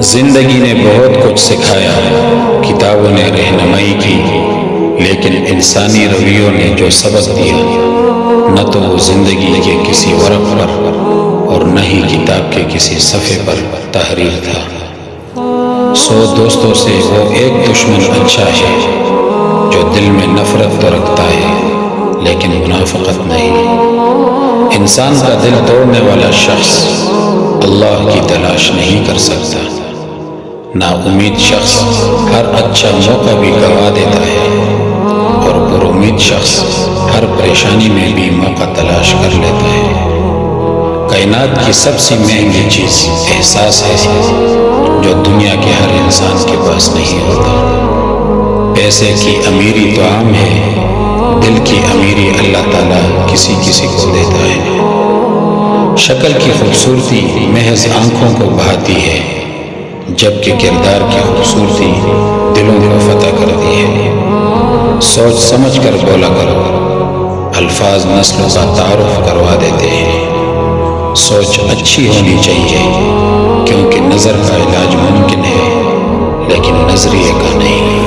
زندگی نے بہت کچھ سکھایا، کتابوں نے رہنمائی کی، لیکن انسانی رویوں نے جو سبق دیا، نہ تو وہ زندگی کے کسی ورق پر اور نہ ہی کتاب کے کسی صفحے پر تحریر تھا۔ 100 دوستوں سے وہ ایک دشمن اچھا ہے جو دل میں نفرت تو رکھتا ہے لیکن منافقت نہیں۔ انسان کا دل توڑنے والا شخص اللہ کی تلاش نہیں کر سکتا۔ نا امید شخص ہر اچھا موقع بھی گنوا دیتا ہے، اور پر امید شخص ہر پریشانی میں بھی موقع تلاش کر لیتا ہے۔ کائنات کی سب سے مہنگی چیز احساس ہے جو دنیا کے ہر انسان کے پاس نہیں ہوتا۔ پیسے کی امیری تو عام ہے، دل کی امیری اللہ تعالیٰ کسی کسی کو دیتا ہے۔ شکل کی خوبصورتی محض آنکھوں کو بھاتی ہے، جبکہ کردار کی خوبصورتی دلوں کو فتح کرتی ہے۔ سوچ سمجھ کر بولا کرو، الفاظ نسلوں کا تعارف کروا دیتے ہیں۔ سوچ اچھی ہونی چاہیے کیونکہ نظر کا علاج ممکن ہے لیکن نظریے کا نہیں۔